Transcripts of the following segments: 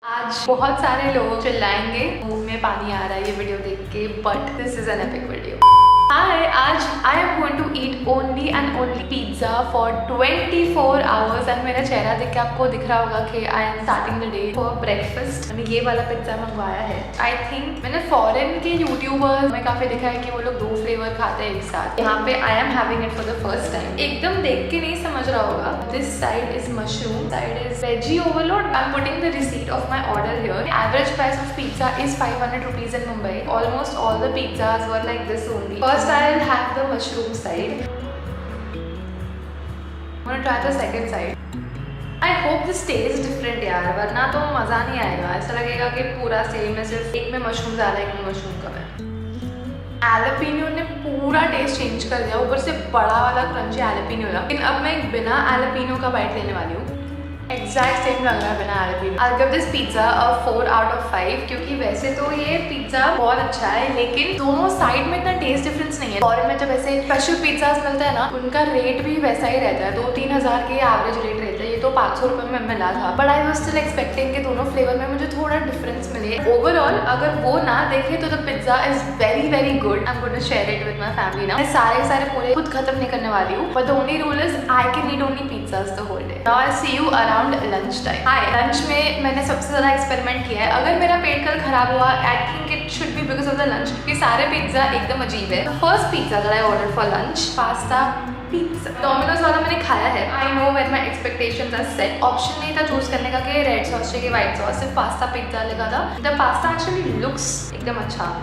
आज बहुत सारे लोग चिल्लाएंगे, मुंह में पानी आ रहा है ये वीडियो देख के, but this is an epic video. Hi, आज I am going to eat only and only pizza for 24 hours and मेरा चेहरा देख के आपको दिख रहा होगा कि I am starting the day for breakfast. मैंने ये वाला पिज्जा मंगवाया है। आई थिंक मैंने फॉरेन के यूट्यूबर्स में काफी देखा है कि वो लोग 2 फ्लेवर खाते हैं एक साथ। यहाँ पे I am having it for the first time. एकदम देख के नहीं समझ रहा होगा। This side is mushroom, side is veggie overload. I am putting the receipt of my order here. Average price of pizza is 500 rupees in Mumbai. Almost all the pizzas were like this only. First I'll have the mushroom side. I'm gonna try the second side. I hope this tastes different यार, वरना तो मज़ा नहीं आएगा। ऐसा लगेगा कि पूरा सेम है, सिर्फ एक में मशरूम ज़्यादा एक में मशरूम कम है। एलपिनो ने पूरा टेस्ट चेंज कर दिया, ऊपर से बड़ा वाला क्रंची एलपिनो था। लेकिन अब मैं एक बिना एलपिनो का बाइट लेने वाली हूँ। एग्जैक्ट सेम लग रहा है बिना एलपिनो। I'll give this pizza a 4 out of 5 क्योंकि वैसे तो ये पिज्जा बहुत अच्छा है, लेकिन दोनों साइड में इतना टेस्ट डिफरेंस नहीं है। और में जब ऐसे स्पेशल पिज्जाज मिलते हैं ना, उनका रेट भी वैसा ही रहता है, 2-3 हज़ार के एवरेज रेट रहता है। ये तो 500 रुपये में मिला था, but I was still expecting कि दोनों फ्लेवर में मुझे थोड़ा डिफरेंस मिले। ओवरऑल अगर वो ना देखे तो the pizza is very very good. I am going to share it with my family now. मैं सारे पूरे खुद खत्म नहीं करने वाली हूँ, but the only rule is I can eat only pizzas the whole day. Now I see you around lunch time. Hi, lunch में मैंने सबसे ज़्यादा एक्सपेरिमेंट किया है। अगर मेरा पेट कल खराब हुआ, I think it should be because of the lunch, क्योंकि सारे पिज्जा एकदम अजीब है। First pizza that I order for lunch, pasta pizza. Domino's वाला मैंने खाया है। I know where my expectations are set. Option नहीं था चूज करने का कि रेड सॉस चाहिए व्हाइट सॉस, सिर्फ पास्ता पिज्जा लगा था। द पास्ता एक्चुअली लुक्स एकदम अच्छा।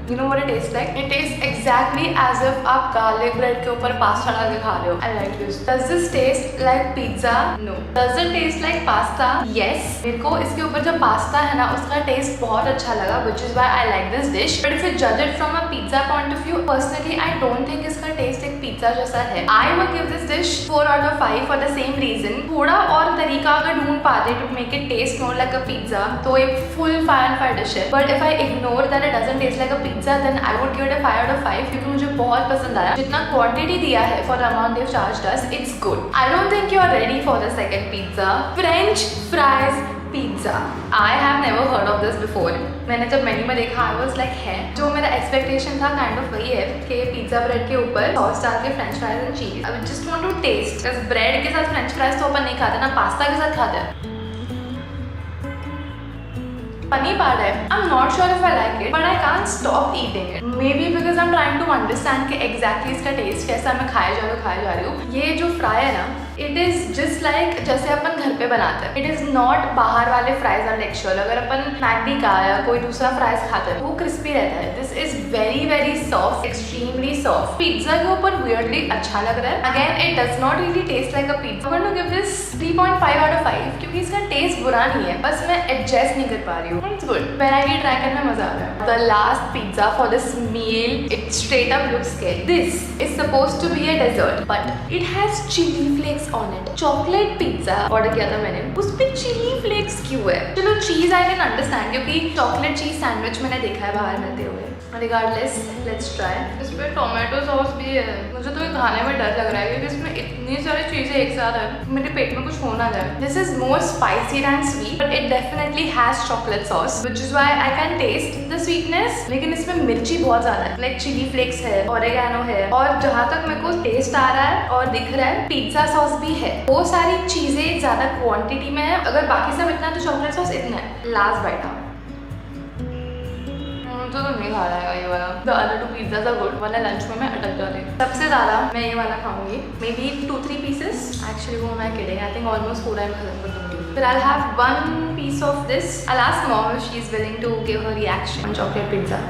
You know what it tastes like? It tastes exactly as if आप garlic bread के ऊपर पास्ता डाल के खा रहे हो। I like this. Does this taste like pizza? No. Does it taste like pasta? Yes. मेरे को इसके ऊपर जो पास्ता है ना, उसका टेस्ट बहुत अच्छा लगा, which is why I like this dish. But if you judge it from a pizza point of view, personally I don't think इसका टेस्ट एक पिज्जा जैसा है। I would give this dish 4 out of 5 for the same reason. थोड़ा और तरीका अगर ढूंढ पाते to make it taste more like a pizza, तो एक full 5 and 5 dish है। But if I ignore that it doesn't taste like a pizza, then I would give it a 5 out of 5 क्योंकि मुझे बहुत पसंद आया। जितना क्वांटिटी दिया है for the amount they've charged us, it's good. I don't think you are ready for the second pizza. French fries pizza. I have never heard of this before. मैंने जब मेन्यू में देखा, I was like है, जो मेरा expectation था kind of वही है कि पिज्जा ब्रेड के ऊपर सॉस डाल के फ्रेंच फ्राइज एंड चीज। I just want to taste. बस ब्रेड के साथ फ्रेंच फ्राइज तो अपन नहीं खाते ना, पास्ता के साथ खाते हैं। Funny part है, I'm not sure if I like it, but I can't stop eating it. Maybe because I'm trying to understand कि exactly इसका टेस्ट कैसा है। मैं खाए जा रही हूँ। ये जो फ्राई है ना, इट इज जस्ट लाइक जैसे अपन घर पे बनाते हैं। इट इज नॉट बाहर वाले फ्राइज आर टेक्सचर। अगर अपन मैकडी का या कोई दूसरा फ्राइज खाते हैं, वो क्रिस्पी रहता है। This is very very soft, extremely soft. Pizza के ऊपर वियर्डली अच्छा लग रहा है। Again it does not really taste like a pizza. I want to give this 3.5 out of 5 क्योंकि इसका टेस्ट बुरा नहीं है, बस मैं एडजस्ट नहीं कर पा रही हूँ। It's good. वैरायटी ट्राई करने में मजा आ रहा है। The last pizza for this meal, it straight up looks scary. This is supposed to be a dessert, but it has chilli flakes on it. Chocolate pizza order किया था मैंने, उस पे चिली फ्लेक्स क्यों है? चलो चीज आई कैन अंडरस्टैंड क्योंकि चॉकलेट चीज सैंडविच मैंने देखा है बाहर मिलते हुए। Regardless, let's try. इस पे टोमेटो सॉस भी है। मुझे तो ये खाने में डर लग रहा है क्योंकि इसमें इतनी सारी चीजें एक साथ है, मेरे पेट में कुछ हो ना जाए। This is more spicy than sweet, but it definitely has chocolate sauce, which is why I can taste the sweetness. लेकिन इसमें मिर्ची बहुत ज्यादा है, लाइक चिली फ्लेक्स है, ऑरेगानो है, और जहाँ तक मेरे को टेस्ट आ रहा है और दिख रहा है, पिज्जा सॉस भी है। वो सारी चीजें ज्यादा क्वांटिटी में है। अगर बाकी सब इतना, तो चॉकलेट सॉस इतना है। लास्ट बाइट आओ तो नहीं खा रहा है ये वाला। The other 2 pizzas are good, वाला लंच में मैं अटक जा रही हूँ। सबसे ज़्यादा मैं ये वाला खाऊंगी, मे बी 2-3 pieces। एक्चुअली वो मैं किडिंग, आई थिंक ऑलमोस्ट पूरा ही मैं खत्म कर दूँगी। फिर I'll have 1 piece of this. I'll ask mom if she is willing to give her reaction on chocolate pizza.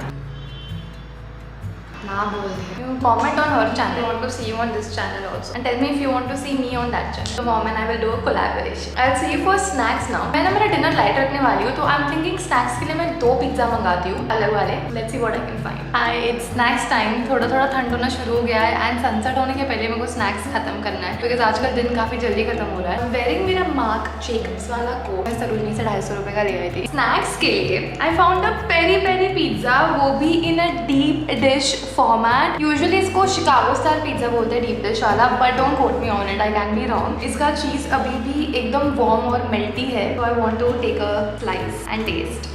ना बोल रही हूँ। Comment on her channel. I want to see you on this channel also, and tell me if you want to see me on that channel. So mom and I will do a collaboration. I'll see you for snacks now. मैं ना मेरा dinner light रखने वाली हूँ, तो I'm thinking snacks के लिए मैं 2 पिज्जा मंगाती हूँ अलग वाले। Let's see what I can find. Hi, it's snacks time. थोड़ा थोड़ा ठंड होना शुरू हो गया है एंड सनसेट होने के पहले मेरे को स्नैक्स खत्म करना है बिकॉज आजकल दिन काफी जल्दी खत्म हो रहा है। वेयरिंग मेरा मार्क जेकब्स वाला कोट मैं सरोजनी से 250 रुपये का ले आई थी। स्नैक्स के लिए I found a peri peri pizza, वो भी in a deep dish format, usually इसको शिकागो स्टाइल पिज्जा बोलते हैं, डीप डिश वाला, but don't quote me on it, I can be wrong. इसका चीज अभी भी एकदम वार्म और मेल्टी है, तो I want to take a slice and taste.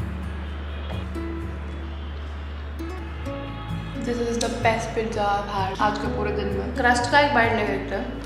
This is the best pizza I've had आज के पूरे दिन में। क्रस्ट का एक बाइट ले लेते हैं,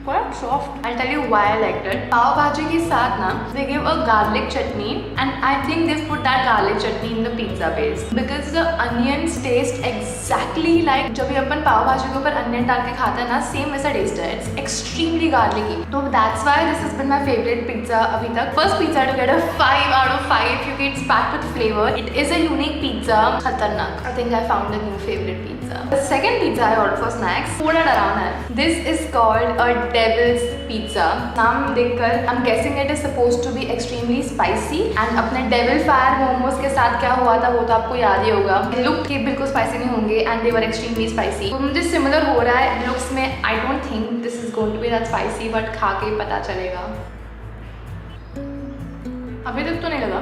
quite soft. I'll tell you why I liked it. पाव भाजी के साथ ना they give a garlic chutney and I think they put that garlic chutney in the pizza base because the onions taste exactly like जब भी अपन पाव भाजी के ऊपर onion डाल के खाते हैं ना, सेम वैसा टेस्ट है। It's extremely garlicky. तो that's why this has been my favorite pizza अभी तक। First pizza to get a 5 out of 5 क्योंकि it's packed with flavor. It is a unique pizza. खतरनाक। I think I found a new favorite pizza. The second pizza I ordered for snacks थोड़ा डरावना है। This is called a Devil's Pizza. नाम देखकर I'm guessing it is supposed to be extremely spicy and अपने Devil Fire momos के साथ क्या हुआ था वो तो आपको याद ही होगा। लुक के बिल्कुल स्पाइसी नहीं होंगे and they were extremely spicy. तो मुझे सिमिलर हो रहा है लुक्स में। I don't think this is going to be that spicy but खा के पता चलेगा। अभी तक तो नहीं लगा,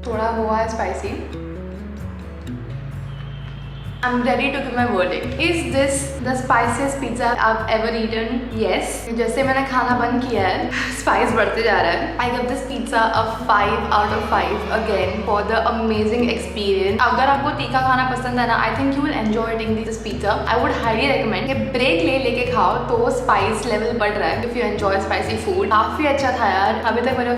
थोड़ा हुआ है spicy. I'm ready to give my verdict. Is this the spiciest pizza I've ever eaten? Yes. जैसे मैंने खाना बंद किया है, स्पाइस बढ़ते जा रहा है। I give this pizza a 5 out of 5 again for the amazing experience. अगर आपको तीखा खाना पसंद है ना, I think you will enjoy eating this pizza. I would highly recommend कि ब्रेक लेके खाओ तो स्पाइस लेवल बढ़ रहा है। If you enjoy spicy food, काफी अच्छा था यार। अभी तक मेरा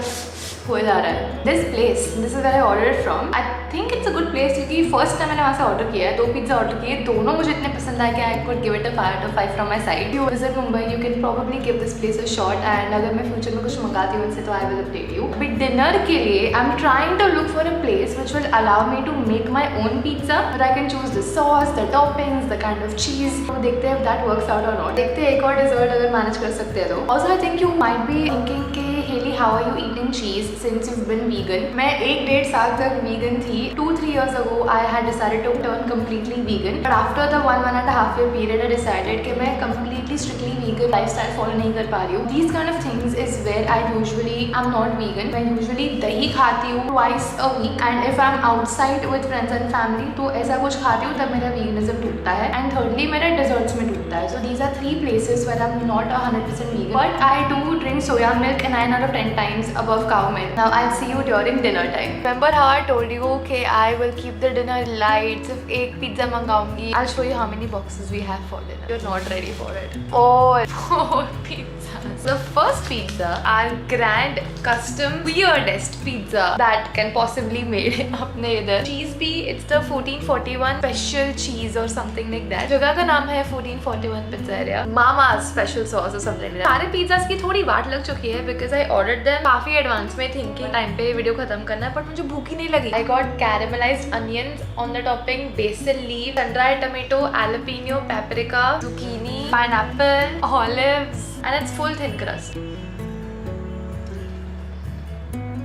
हो जा रहा है। This place, this is where I ordered it from. I think it's a good place क्योंकि फर्स्ट टाइम मैंने वहाँ से ऑर्डर किया है, 2 पिज्जा ऑर्डर किए, दोनों मुझे इतने पसंद आए कि I could give it a 5 out of 5 from my side. If you visit Mumbai, you can probably give this place a shot and अगर मैं फ्यूचर में कुछ मंगाती हूँ इनसे तो I will update you. अभी डिनर के लिए I'm trying to look for a place which will allow me to make my own pizza, but I can choose the sauce, the toppings, the kind of cheese. तो देखते हैं if that works out or not. देखते हैं एक और dessert अगर manage कर सकते हैं तो। Also I think you might be thinking कि Haley, how are you eating cheese since you've been vegan? मैं 1-1.5 साल तक vegan थी। 2-3 years ago I had decided to turn completely vegan, but after the 1.5 year period I decided कि मैं completely strictly vegan lifestyle follow नहीं कर पा रही हूँ। These kind of things is where I usually am not vegan. मैं usually दही खाती हूँ twice a week and if I'm outside with friends and family तो ऐसा कुछ खाती हूँ तब मेरा veganism टूटता है and thirdly मेरा desserts में टूटता है। So these are 3 places where I'm not 100% vegan, but I do drink soya milk and 9 out of 10 times above cow milk. Now I'll see you during dinner time. Remember how I told you okay I will keep the dinner light, सिर्फ एक pizza मंगाऊंगी। I'll show you how many boxes we have for dinner. You're not ready for it. 4 pizzas. The first pizza, our grand custom weirdest pizza that can possibly made अपने इधर। Cheese भी it's the 1441 special cheese or something like that. जगह का नाम है 1441 pizzeria. Mama's special sauce or something like that. सारे pizzas की थोड़ी वाट लग चुकी है because I ordered them काफी एडवांस में thinking टाइम पे वीडियो खत्म करना है, but मुझे भूख ही नहीं लगी। I got caramelized onions on the topping, basil leaf, sun-dried tomato, jalapeno, paprika, zucchini, pineapple, olives, and it's full thin crust.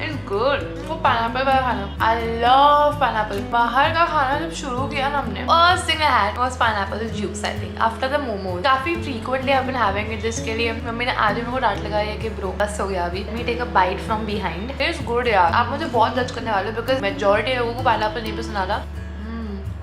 It's good. वो पाइनएप्पल वाला खाना, I love pineapple. बाहर का खाना जब शुरू किया ना हमने, first thing I had was pineapple juice. I think after the momos. काफी frequently I've been having it जिसके लिए मम्मी ने आज मेरे को डांट लगाई है कि ब्रो बस हो गया अभी। Let me take a bite from behind. It's good यार। आप मुझे बहुत जज करने वाले हो because majority लोगों को पाइनएप्पल नहीं पसंद आता।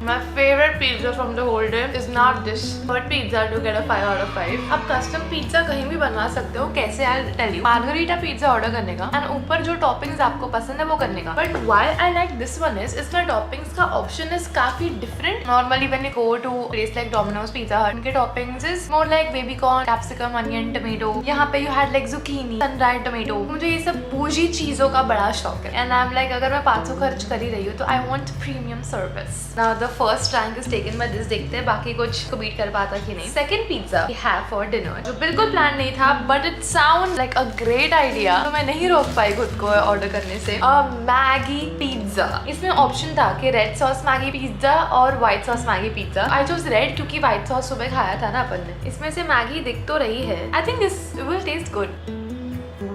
My favorite pizza from the whole day is not this, but pizza to get a 5 out of 5. आप custom pizza कहीं भी बनवा सकते हो। कैसे? I'll tell you. Margarita pizza order करने का and ऊपर जो toppings आपको पसंद है वो करने का। But why I like this one is इसमें toppings का option is काफी different. Normally when you go to place like Domino's, Pizza Hut, उनके toppings is more like baby corn, capsicum, onion, tomato. यहाँ पे you had like zucchini, sun-dried tomato. मुझे ये सब bougie चीजों का बड़ा शौक है and I'm like अगर मैं 500 खर्च कर ही रही हूँ तो I want premium service. Now the first rank is taken by this. देखते हैं बाकी कुछ को बीट कर पाता कि नहीं। Second pizza we have for dinner जो बिल्कुल प्लान नहीं था but it sound like a great idea, तो मैं नहीं रोक पाई खुद को ऑर्डर करने से। Maggi pizza. इसमें ऑप्शन था कि रेड सॉस मैगी पिज्जा और white sauce Maggi pizza. I choose red क्योंकि व्हाइट सॉस सुबह खाया था ना अपन ने। इसमें से मैगी दिख तो रही है। I think this will taste good.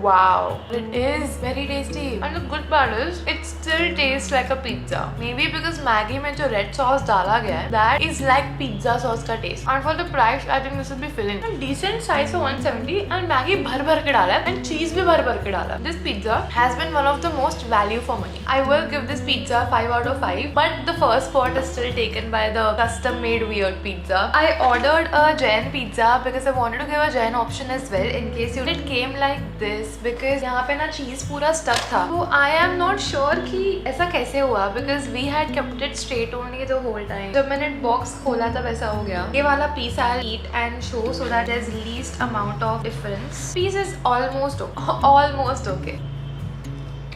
Wow, it is very tasty. And the good part is, it still tastes like a pizza. Maybe because Maggi में जो red sauce डाला गया है, that is like pizza sauce का taste. And for the price, I think this will be filling. And decent size for 170, and Maggi भर के डाला है, and cheese भी भर के डाला है. This pizza has been one of the most value for money. I will give this pizza 5 out of 5, but the first spot is still taken by the custom-made weird pizza. I ordered a Jain pizza because I wanted to give a Jain option as well in case you. It came like this because यहाँ पे ना cheese पूरा stuck था. So I am not sure कि ऐसा कैसे हुआ because we had kept it straight only the whole time. जब मैंने box खोला तब ऐसा हो गया. ये वाला piece I'll eat and show so that there's least amount of difference. Piece is almost okay.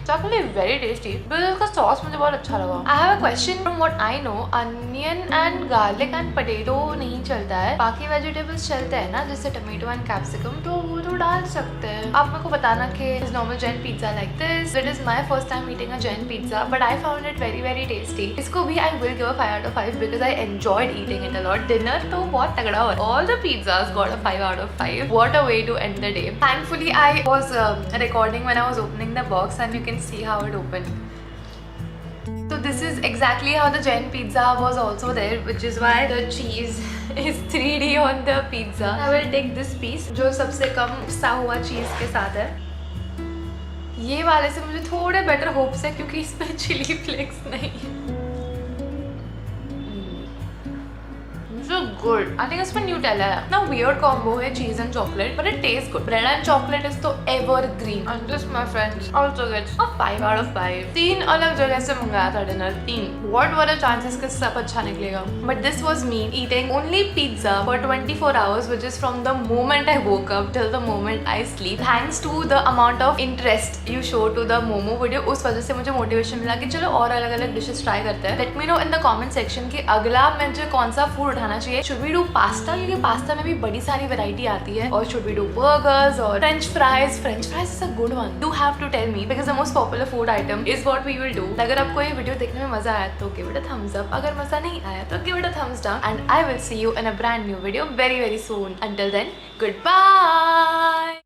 It's actually very tasty because इसका sauce मुझे बहुत अच्छा लगा. I have a question. From what I know, onion and garlic and potato नहीं चलता है. बाकी vegetables चलते हैं ना, जैसे tomato and capsicum, तो वो तो डाल सकते हैं. आप मेरे को बताना कि is normal Jain pizza like this? It is my first time eating a Jain pizza, but I found it very tasty. इसको भी I will give a 5 out of 5 because I enjoyed eating it a lot. Dinner तो बहुत तगड़ा हुआ. All the pizzas got a 5 out of 5. What a way to end the day. Thankfully, I was recording when I was opening the box, and you can see how it opened. So this is exactly how the Jain pizza was also there, which is why the cheese is 3D on the pizza. I will take this piece जो सबसे कम पिसा हुआ चीज के साथ है. ये वाले से मुझे थोड़े better hopes है क्योंकि इसमें चिली फ्लेक्स नहीं है. So good. I think इसमें Nutella है. ना weird combo है cheese and chocolate, but it tastes good. Bread and chocolate is तो evergreen. And this, my friends, also gets a 5 out of 5. 3 अलग जगह से मंगाया था dinner. 3. What were the chances कि सब अच्छा निकलेगा? But this was me eating only pizza for 24 hours, which is from the moment I woke up till the moment I sleep. Thanks to the amount of interest you show to the Momo video, उस वजह से मुझे motivation मिला कि चलो और अलग-अलग dishes try करते हैं. Let me know in the comment section कि अगला मुझे कौन सा food उठाना चाहिए. Should we do pasta? क्योंकि पास्ता में भी बड़ी सारी वैरायटी आती है. और should we do burgers or French fries? French fries is a good one. You have to tell me because the most popular food item is what we will do. अगर आपको ये वीडियो देखने में मजा आया तो give it a thumbs up. अगर मजा नहीं आया तो give it a thumbs down. And I will see you in a brand new video very soon. Until then, goodbye.